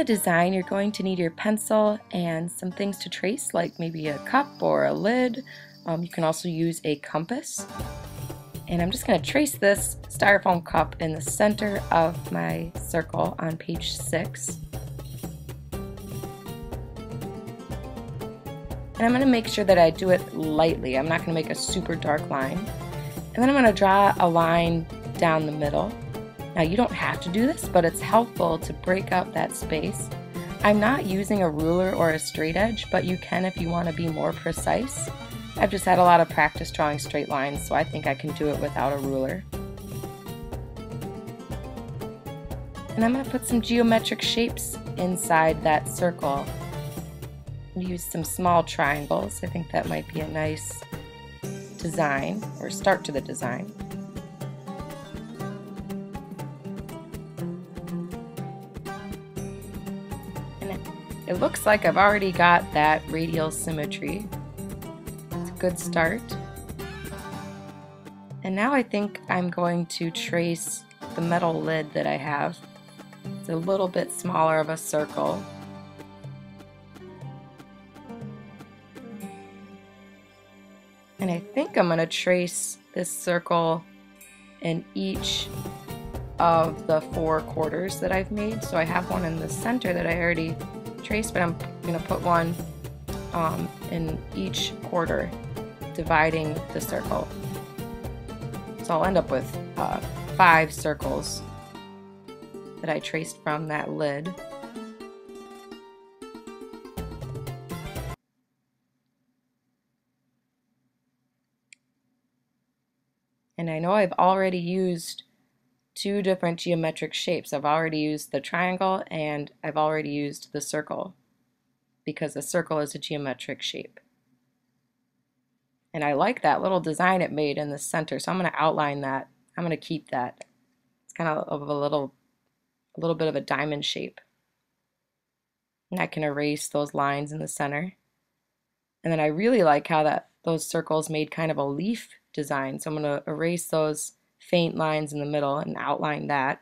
the design, you're going to need your pencil and some things to trace, like maybe a cup or a lid. You can also use a compass. And I'm just going to trace this styrofoam cup in the center of my circle on page 6. And I'm going to make sure that I do it lightly. I'm not going to make a super dark line. And then I'm going to draw a line down the middle. Now you don't have to do this, but it's helpful to break up that space. I'm not using a ruler or a straight edge, but you can if you want to be more precise. I've just had a lot of practice drawing straight lines, so I think I can do it without a ruler. And I'm going to put some geometric shapes inside that circle. Use some small triangles. I think that might be a nice design, or start to the design. And it looks like I've already got that radial symmetry. It's a good start. And now I think I'm going to trace the metal lid that I have. It's a little bit smaller of a circle. And I think I'm going to trace this circle in each of the 4 quarters that I've made. So I have one in the center that I already traced, but I'm going to put one in each quarter, dividing the circle. So I'll end up with 5 circles that I traced from that lid. And I know I've already used 2 different geometric shapes. I've already used the triangle and I've already used the circle, because the circle is a geometric shape. And I like that little design it made in the center, so I'm going to outline that. I'm going to keep that. It's kind of a little bit of a diamond shape. And I can erase those lines in the center. And then I really like how those circles made kind of a leaf design. So I'm going to erase those faint lines in the middle and outline that.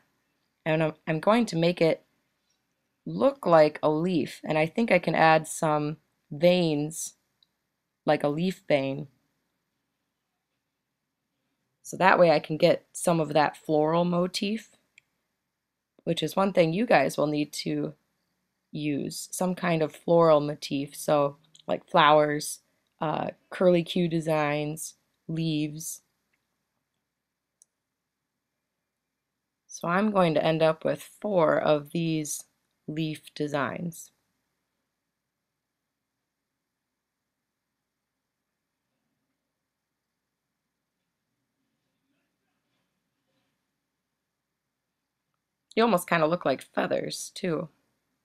And I'm going to make it look like a leaf. And I think I can add some veins, like a leaf vein. So that way I can get some of that floral motif, which is one thing you guys will need to use, some kind of floral motif. So like flowers, curly Q designs, leaves. So I'm going to end up with 4 of these leaf designs. They almost kind of look like feathers too.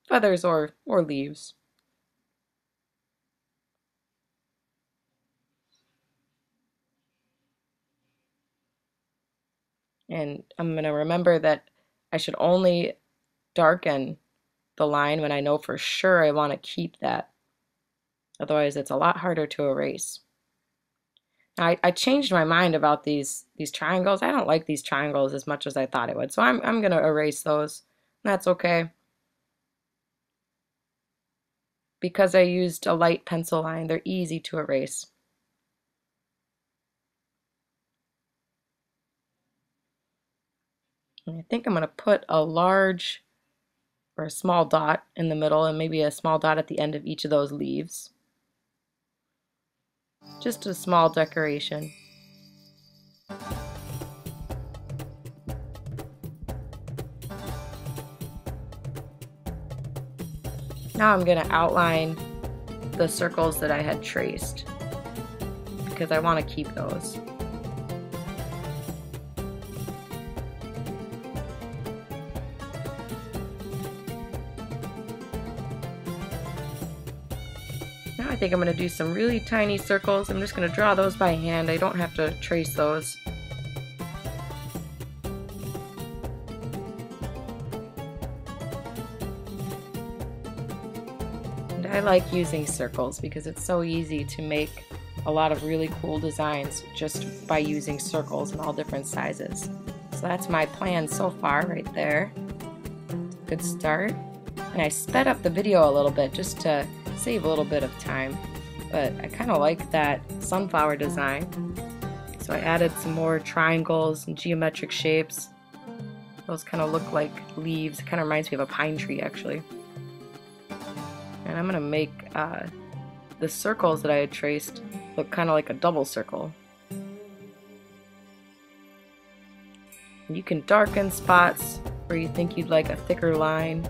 Feathers or leaves. And I'm going to remember that I should only darken the line when I know for sure I want to keep that. Otherwise it's a lot harder to erase. Now, I changed my mind about these triangles. I don't like these triangles as much as I thought it would. So I'm going to erase those. That's okay. Because I used a light pencil line, they're easy to erase. And I think I'm going to put a large or a small dot in the middle and maybe a small dot at the end of each of those leaves. Just a small decoration. Now I'm going to outline the circles that I had traced, because I want to keep those. Now I think I'm going to do some really tiny circles. I'm just going to draw those by hand. I don't have to trace those. I like using circles because it's so easy to make a lot of really cool designs just by using circles in all different sizes. So that's my plan so far right there. Good start. And I sped up the video a little bit just to save a little bit of time, but I kind of like that sunflower design. So I added some more triangles and geometric shapes. Those kind of look like leaves. It kind of reminds me of a pine tree actually. And I'm going to make the circles that I had traced look kind of like a double circle. And you can darken spots where you think you'd like a thicker line.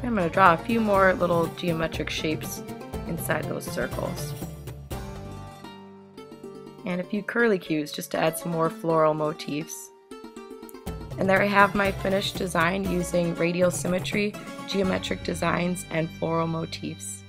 I'm going to draw a few more little geometric shapes inside those circles. And a few curly cues just to add some more floral motifs. And there I have my finished design using radial symmetry, geometric designs, and floral motifs.